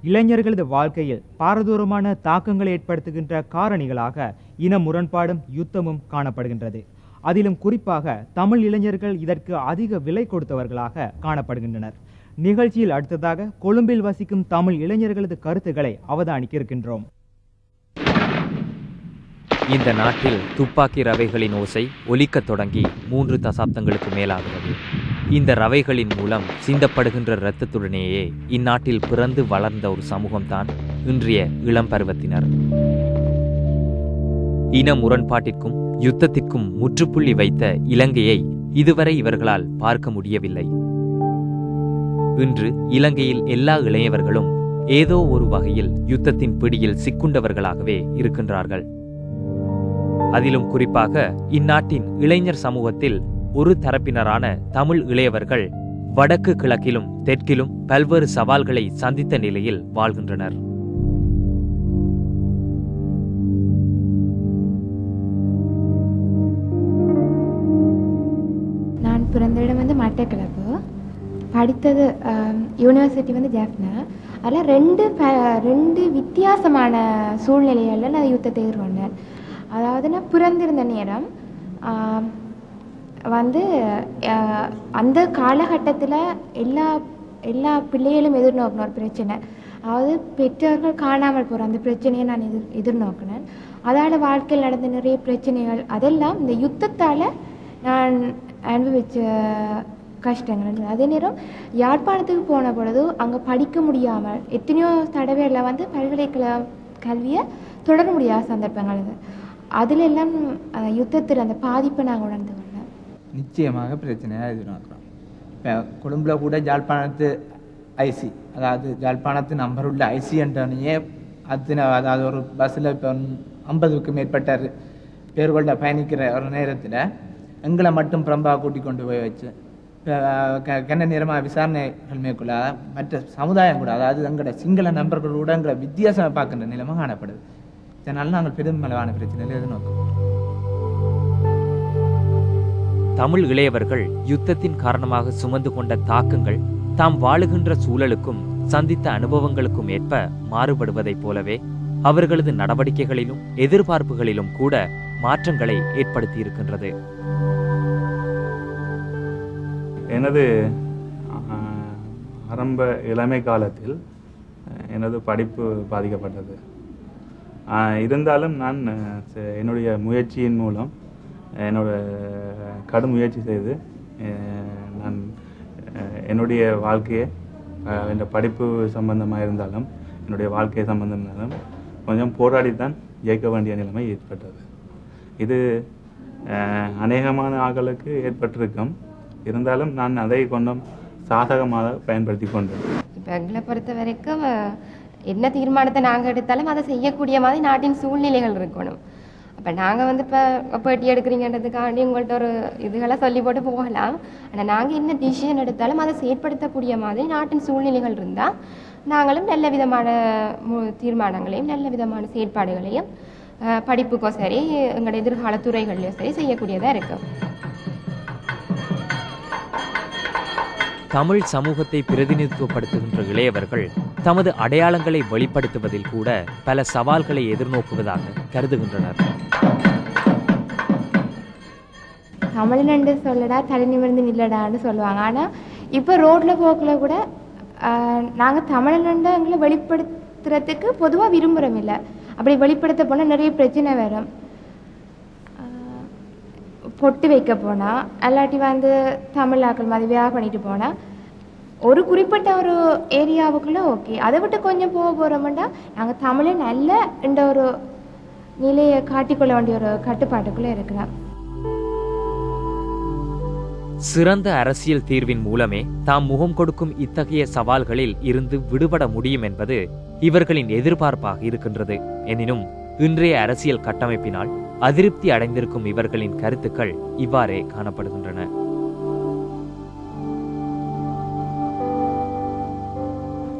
இளைஞர்களது வாழ்க்கையில் பாரதூரமான தாக்கங்களை ஏற்படுத்துகின்ற காரணிகளாக இன முரண்பாடும் யுத்தமும் காணப்படுகின்றது. அதிலும் குறிப்பாக தமிழ் இளைஞர்கள் இதற்கு அதிக விலை கொடுத்தவர்களாக காணப்படுகின்றனர். நிகழ்ச்சியில் அடுத்ததாக கொழும்பில் வசிக்கும் தமிழ் இளைஞர்களது கருத்துக்களை அவதானிக்க இருக்கின்றோம். இந்த நாட்டில் துப்பாக்கி ரவைகளின் ஓசை ஒலிக்கத் தொடங்கி 3 தசாப்தங்களுக்கு மேலாகிறது. இந்த ரவைகளின் மூலம் சிந்தப்படுகின்ற இரத்தத்துடனேயே இந்நாட்டில் பிறந்து வளர்ந்த ஒரு சமூகம்தான் இன்றைய இளம் பருவத்தினர். இன முரண்பாட்டிற்கும் யுத்தத்திற்கும் முற்றுப்புள்ளி வைத்த இலங்கையை இதுவரை இவர்களால் பார்க்க முடியவில்லை. இன்று இலங்கையில் எல்லா இளையவர்களும் ஏதோ ஒரு வகையில் யுத்தத்தின் பிடியில் சிக்குண்டவர்களாகவே இருக்கின்றார்கள். அதிலும் குறிப்பாக இந்நாட்டின் இளைஞர் சமூகத்தில் ஒரு தரப்பினரான தமிழ் இளையவர்கள் வடக்கு கிழக்கிலும் தெற்கிலும் பல்வேறு சவால்களை சந்தித்த நிலையில் வாழ்கின்றனர். நான் பிறந்த இடம் வந்து மட்டக்களப்பு, படித்தது யூனிவர்சிட்டி வந்து ஜாஃப்னா. அதில் ரெண்டு வித்தியாசமான சூழ்நிலைகளில் நான் யுத்தத்தை எதிர்கொண்டேன். அதாவது நான் பிறந்திருந்த நேரம் வந்து அந்த காலகட்டத்தில் எல்லா பிள்ளைகளும் எதிர்நோக்கின ஒரு பிரச்சனை, அதாவது பெற்றோர்கள் காணாமல் போகிற அந்த பிரச்சனையை நான் எதிர்நோக்கினேன். அதால் வாழ்க்கையில் நடந்த நிறைய பிரச்சனைகள் அதெல்லாம் இந்த யுத்தத்தால் நான் அனுபவித்த கஷ்டங்கள். அதே நேரம் யாழ்ப்பாணத்துக்கு போன பொழுது அங்கே படிக்க முடியாமல் எத்தனையோ தடவையில் வந்து பல்கலைக்கழக கல்வியை தொடர முடியாத சந்தர்ப்பங்கள் இது. அதில் எல்லாம் யுத்தத்தில் அந்த பாதிப்பை நாங்கள் உணர்ந்து கொண்டோம். நிச்சயமாக பிரச்சனையாக எதிர்நோக்கிறோம். இப்போ கொழும்பில் கூட யாழ்ப்பாணத்து ஐசி, அதாவது யாழ்ப்பாணத்து நம்பர் உள்ள ஐசி என்றனையே அதாவது ஒரு பஸ்ஸில் இப்போ 50க்கும் மேற்பட்ட பேர்கள்ட பயணிக்கிற ஒரு நேரத்தில் எங்களை மட்டும் பிரம்பாக கூட்டி கொண்டு போய் வச்சு கண்ண நேரமாக விசாரணைகள் மேற்கொள்ள மற்ற சமுதாயம் கூட, அதாவது எங்களோட சிங்கள நண்பர்களோட எங்களை வித்தியாசமாக பார்க்கின்ற நிலைமை காணப்படுது. இதனால் நாங்கள் பெருமளவான பிரச்சனையில் எதிர்நோக்கிறோம். தமிழ் இளையவர்கள் யுத்தத்தின் காரணமாக சுமந்து கொண்ட தாக்கங்கள் தாம் வாழுகின்ற சூழலுக்கும் சந்தித்த அனுபவங்களுக்கும் ஏற்ப மாறுபடுவதைப் போலவே அவர்களது நடவடிக்கைகளிலும் எதிர்பார்ப்புகளிலும் கூட மாற்றங்களை ஏற்படுத்தி இருக்கின்றது. எனது ஆரம்ப இளமை காலத்தில் எனது படிப்பு பாதிக்கப்பட்டது. இருந்தாலும் நான் என்னுடைய முயற்சியின் மூலம் என்னோட கடும் முயற்சி செய்து நான் என்னுடைய வாழ்க்கையை இந்த படிப்பு சம்பந்தமாக இருந்தாலும் என்னுடைய வாழ்க்கை சம்பந்தமானாலும் கொஞ்சம் போராடித்தான் ஜெயிக்க வேண்டிய நிலைமை ஏற்பட்டது. இது அநேகமான ஆட்களுக்கு ஏற்பட்டிருக்கும். இருந்தாலும் நான் அதை கொஞ்சம் சாதகமாக பயன்படுத்தி கொண்டேன். இப்போ எங்களை பொறுத்த வரைக்கும் என்ன தீர்மானத்தை நாங்கள் எடுத்தாலும் அதை செய்யக்கூடிய மாதிரி நாட்டின் சூழ்நிலைகள் இருக்கணும். அப்போ நாங்கள் வந்து இப்போ பேட்டி எடுக்கிறீங்கன்றதுக்காண்டி உங்கள்கிட்ட ஒரு இதுகளை சொல்லி போட்டு போகலாம். ஆனால் நாங்கள் என்ன டிசிஷன் எடுத்தாலும் அதை செயற்படுத்தக்கூடிய மாதிரி நாட்டின் சூழ்நிலைகள் இருந்தால் நாங்களும் நல்ல விதமான தீர்மானங்களையும் நல்ல விதமான செயற்பாடுகளையும் படிப்புக்கோ சரி எங்களோட எதிர்கால துறைகள்லையும் சரி செய்யக்கூடியதாக இருக்கும். தமிழ் சமூகத்தை பிரதிநிதித்துவப்படுத்துகின்ற இளையவர்கள் தமது அடையாளங்களை வெளிப்படுத்துவதில் கூட பல சவால்களை எதிர்நோக்குவதாக கருதுகின்றனர். தமிழ்னு சொல்லடா தலை நிமிர்ந்து நில்லடான்னு சொல்லுவாங்க. ஆனால் இப்போ ரோட்டில் போக்கில் கூட நாங்கள் தமிழ்னு எங்களை வெளிப்படுத்துறதுக்கு பொதுவாக விரும்புகிறோம் இல்லை. அப்படி வெளிப்படுத்த போனால் நிறைய பிரச்சனை வரும். பொட்டு வைக்க போனால் அல்லாட்டி வந்து தமிழாக்கள் மாதிரி வியாக பண்ணிட்டு போனால் ஒரு குறிப்பிட்ட ஒரு ஏரியாவுக்குள்ளே ஓகே. அதை விட்டு கொஞ்சம் போகிறோம்னா நாங்கள் தமிழை நல்ல இந்த ஒரு நிலையை காட்டிக்கொள்ள வேண்டிய ஒரு கட்டுப்பாட்டுக்குள்ளே இருக்கிறோம். சிறந்த அரசியல் தீர்வின் மூலமே தாம் முகம் கொடுக்கும் இத்தகைய சவால்களில் இருந்து விடுபட முடியும் என்பது இவர்களின் எதிர்பார்ப்பாக இருக்கின்றது. எனினும் இன்றைய அரசியல் கட்டமைப்பினால் அதிருப்தி அடைந்திருக்கும் இவர்களின் கருத்துக்கள் இவ்வாறே காணப்படுகின்றன.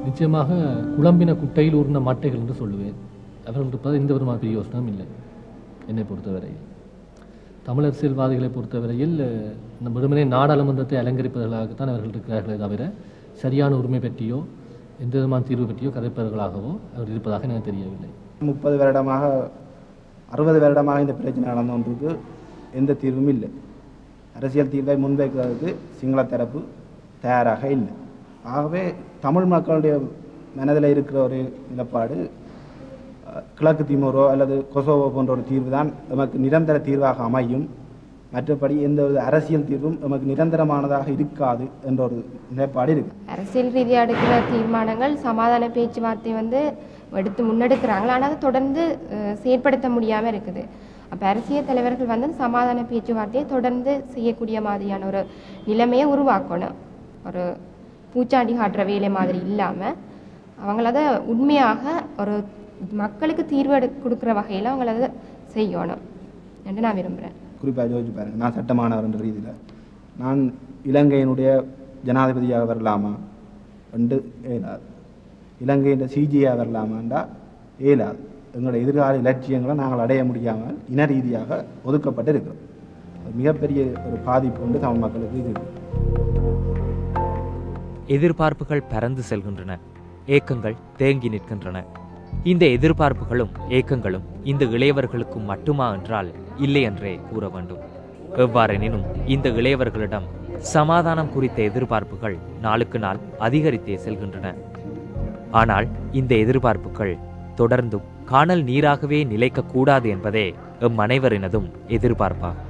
நிச்சயமாக குழம்பின குட்டையில் ஊர்ன மாட்டைகள் என்று சொல்லுவேன். அவர்கள் இருப்பது எந்த விதமான பெரிய யோசனையும் இல்லை. என்னை பொறுத்தவரையில் தமிழ் அரசியல்வாதிகளை பொறுத்தவரையில் வெறுமனே நாடாளுமன்றத்தை அலங்கரிப்பவர்களாகத்தான் அவர்கள் இருக்கிறார்களே தவிர சரியான உரிமை பற்றியோ எந்த விதமான தீர்வு பற்றியோ கதைப்பவர்களாகவோ அவர் இருப்பதாக எனக்கு தெரியவில்லை. 30 வருடமாக 60 வருடமாக இந்த பிரச்சனை நடந்த ஒன்றுக்கு எந்த தீர்வும் இல்லை. அரசியல் தீர்வை முன்வைக்கிறதுக்கு சிங்கள தரப்பு தயாராக இல்லை. ஆகவே தமிழ் மக்களுடைய மனதில் இருக்கிற ஒரு நிலப்பாடு கிழக்கு திமோரோ அல்லது கொசோவோ போன்ற ஒரு தீர்வு தான் நமக்கு நிரந்தர தீர்வாக அமையும், மற்றபடி எந்த ஒரு அரசியல் தீர்வும் நமக்கு நிரந்தரமானதாக இருக்காது என்ற ஒரு நிலைப்பாடு இருக்கு. அரசியல் ரீதியாக எடுக்கிற தீர்மானங்கள் சமாதான பேச்சுவார்த்தை எடுத்து முன்னெடுக்கிறாங்க, ஆனால் அதை தொடர்ந்து செயற்படுத்த முடியாமல் இருக்குது. அப்போ அரசியல் தலைவர்கள் சமாதான பேச்சுவார்த்தையை தொடர்ந்து செய்யக்கூடிய மாதிரியான ஒரு நிலைமையை உருவாக்கணும். ஒரு பூச்சாண்டி காட்டுற வேலை மாதிரி இல்லாமல் அவங்கள அதை உண்மையாக ஒரு மக்களுக்கு தீர்வு கொடுக்குற வகையில் அவங்கள அதை செய்யணும் என்று நான் விரும்புகிறேன். குறிப்பாக யோசிச்சு பாருங்கள், நான் சட்டமானவர் என்ற ரீதியில் நான் இலங்கையினுடைய ஜனாதிபதியாக வரலாமா என்று ஏலாது, இலங்கையின் சிஜியாக வரலாமாண்டா ஏலாது. எங்களுடைய எதிர்கால இலட்சியங்களை நாங்கள் அடைய முடியாமல் இன ரீதியாக ஒதுக்கப்பட்டு இருக்கிறோம். மிகப்பெரிய ஒரு பாதிப்பு உண்டு தமிழ் மக்களுக்கு. இது எதிர்பார்ப்புகள் பறந்து செல்கின்றன, ஏக்கங்கள் தேங்கி நிற்கின்றன. இந்த எதிர்பார்ப்புகளும் ஏக்கங்களும் இந்த இளையவர்களுக்கும் மட்டுமா என்றால் இல்லை என்றே கூற வேண்டும். எவ்வாறெனினும் இந்த இளையவர்களிடம் சமாதானம் குறித்த எதிர்பார்ப்புகள் நாளுக்கு நாள் அதிகரித்தே செல்கின்றன. ஆனால் இந்த எதிர்பார்ப்புகள் தொடர்ந்தும் காணல் நீராகவே நிலைக்கக்கூடாது என்பதே எம் அனைவரினதும் எதிர்பார்ப்பாகும்.